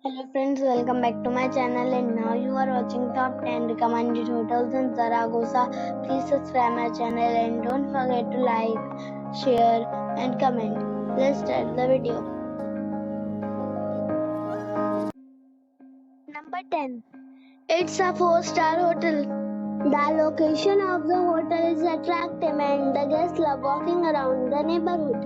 Hello friends, welcome back to my channel and now you are watching top 10 recommended hotels in Zaragoza. Please subscribe my channel and don't forget to like, share and comment. Let's start the video. Number 10. It's a 4-star hotel. The location of the hotel is attractive and the guests love walking around the neighborhood.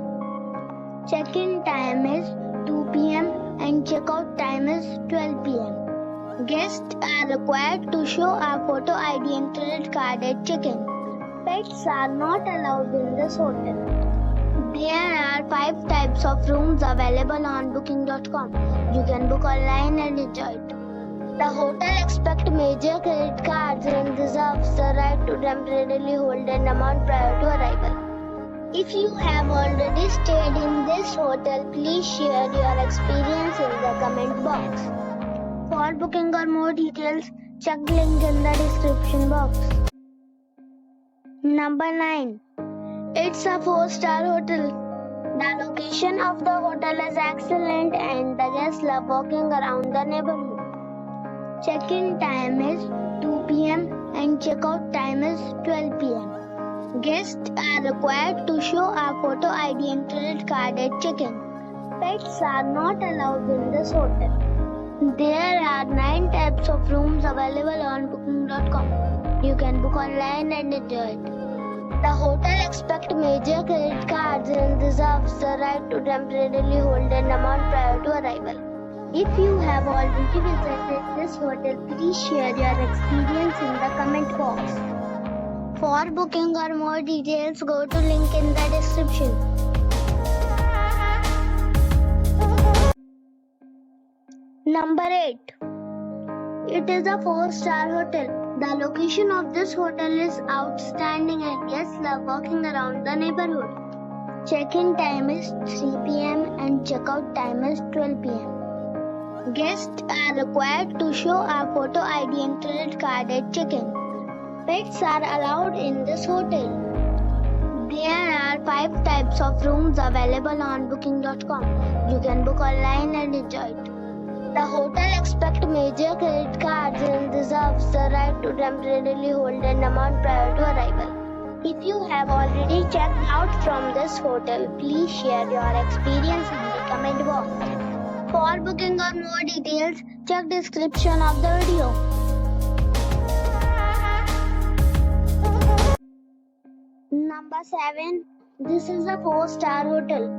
Check-in time is 2 p.m. and check-out time is 12 p.m. Guests are required to show a photo ID and credit card at check-in. Pets are not allowed in this hotel. There are 5 types of rooms available on booking.com. You can book online and enjoy it. The hotel expects major credit cards and reserves the right to temporarily hold an amount prior to arrival. If you have already stayed in this hotel, please share your experience in the comment box. For booking or more details, check link in the description box. Number 9. It's a 4-star hotel. The location of the hotel is excellent and the guests love walking around the neighborhood. Check-in time is 2 p.m. and check-out time is 12 p.m. Guests are required to show a photo ID and credit card at check-in. Pets are not allowed in this hotel. There are 9 types of rooms available on booking.com. You can book online and enjoy it. The hotel expects major credit cards and reserves the right to temporarily hold an amount prior to arrival. If you have already visited this hotel, please share your experience in the comment box. For booking or more details, go to link in the description. Number 8. It is a 4-star hotel. The location of this hotel is outstanding and guests love walking around the neighborhood. Check-in time is 3 p.m. and check-out time is 12 p.m. Guests are required to show a photo ID and credit card at check-in. Pets are allowed in this hotel. There are 5 types of rooms available on booking.com. You can book online and enjoy it. The hotel expects major credit cards and reserves the right to temporarily hold an amount prior to arrival. If you have already checked out from this hotel, please share your experience in the comment box. For booking or more details, check description of the video. Number 7. This is a 4-star hotel.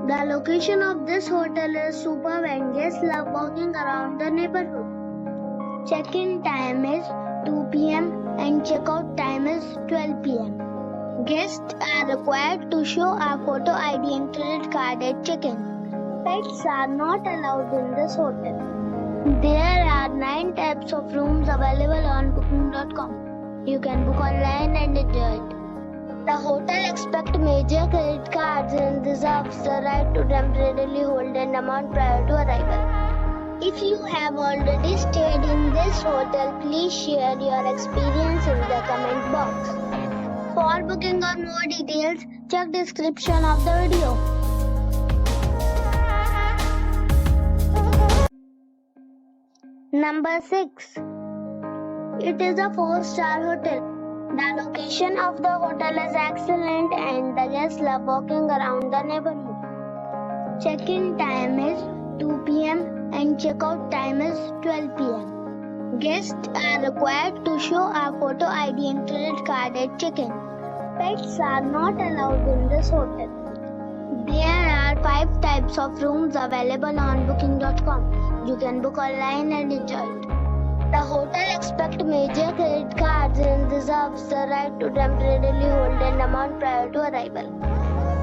The location of this hotel is superb and guests love walking around the neighborhood. Check-in time is 2 p.m. and check-out time is 12 p.m. Guests are required to show a photo ID and credit card at check-in. Pets are not allowed in this hotel. There are 9 types of rooms available on booking.com. You can book online and enjoy it. The hotel expects major credit cards and reserves the right to temporarily hold an amount prior to arrival. If you have already stayed in this hotel, please share your experience in the comment box. For booking or more details, check description of the video. Number 6. It is a 4-star hotel. The location of the hotel is excellent and the guests love walking around the neighborhood. Check-in time is 2 p.m. and check-out time is 12 p.m. Guests are required to show a photo ID and credit card at check-in. Pets are not allowed in this hotel. There are 5 types of rooms available on booking.com. You can book online and enjoy it. The hotel expects major credit cards and reserves the right to temporarily hold an amount prior to arrival.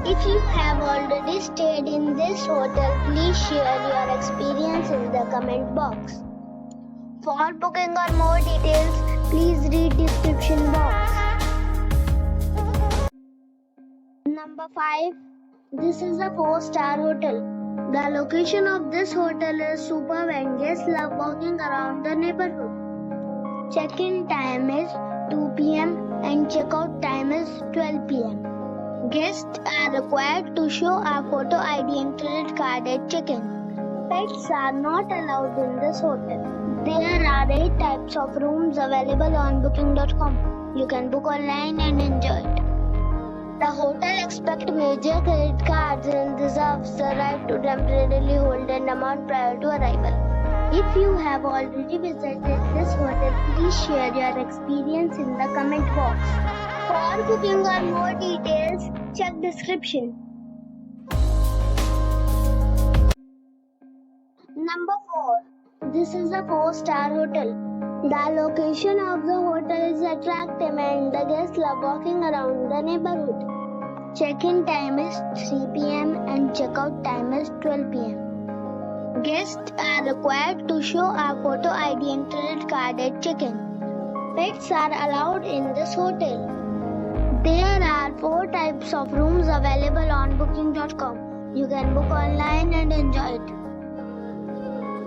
If you have already stayed in this hotel, please share your experience in the comment box. For booking or more details, please read description box. Number 5. This is a 4-star hotel. The location of this hotel is superb and guests love walking around the neighborhood. Check-in time is 2 p.m. and check-out time is 12 p.m. Guests are required to show a photo ID and credit card at check-in. Pets Pets are not allowed in this hotel. There are 8 types of rooms available on booking.com. You can book online and enjoy it. The hotel expects major credit cards and reserves the right to temporarily hold an amount prior to arrival. If you have already visited this hotel, please share your experience in the comment box. For booking or more details, check description. Number 4. This is a 4-star hotel. The location of the hotel is attractive and the guests love walking around the neighborhood. Check-in time is 3 p.m. and check-out time is 12 p.m. Guests are required to show a photo ID and credit card at check-in. Pets are allowed in this hotel. There are 4 types of rooms available on booking.com. You can book online and enjoy it.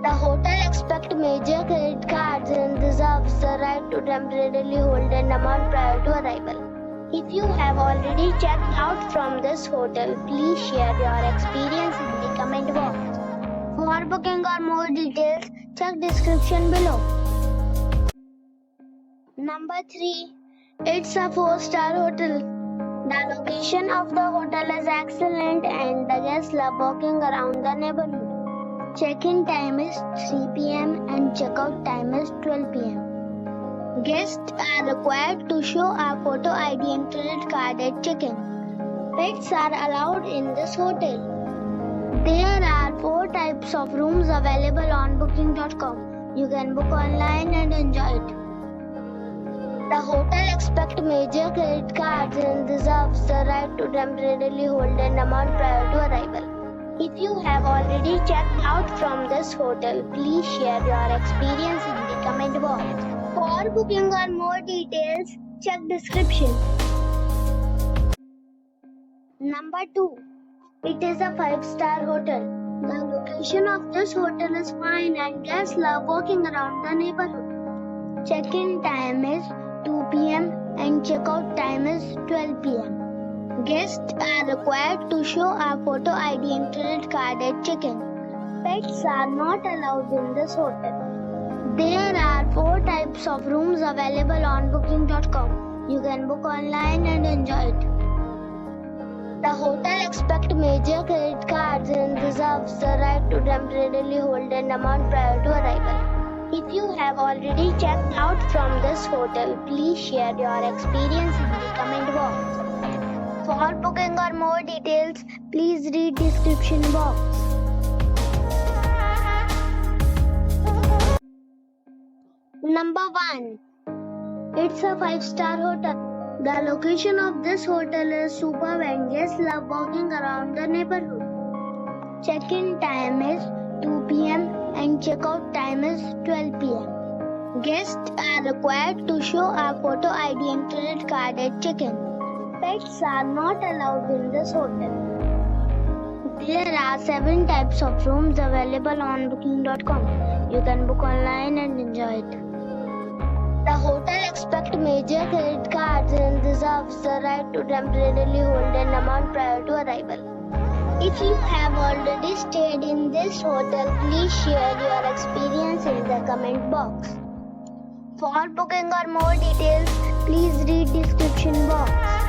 The hotel expects major credit cards and reserves the right to temporarily hold an amount prior to arrival. If you have already checked out from this hotel, please share your experience in the comment box. For booking or more details, check description below. Number 3. It's a 4-star hotel. The location of the hotel is excellent and the guests love walking around the neighborhood. Check-in time is 3 p.m. and check-out time is 12 p.m. Guests are required to show a photo ID and credit card at check-in. Pets are allowed in this hotel. There are 4 types of rooms available on booking.com. You can book online and enjoy it. The hotel expects major credit cards and reserves the right to temporarily hold an amount prior to arrival. If you have already checked out from this hotel, please share your experience in the comment box. For booking or more details, check description. Number 2. It is a 5-star hotel. The location of this hotel is fine and guests love walking around the neighborhood. Check-in time is 2 p.m. and check-out time is 12 p.m. Guests are required to show a photo ID and credit card at check-in. Pets are not allowed in this hotel. There are 4 types of rooms available on booking.com. You can book online and enjoy it. The hotel expects major credit cards and reserves the right to temporarily hold an amount prior to arrival. If you have already checked out from this hotel, please share your experience in the comment box. For booking or more details, please read description box. Number 1. It's a 5-star hotel. The location of this hotel is superb and guests love walking around the neighborhood. Check-in time is 2 p.m. and check-out time is 12 p.m. Guests are required to show a photo ID and credit card at check-in. Pets are not allowed in this hotel. There are 7 types of rooms available on booking.com. You can book online and enjoy it. The hotel expects major credit cards and reserves the right to temporarily hold an amount prior to arrival. If you have already stayed in this hotel, please share your experience in the comment box. For booking or more details, please read description box.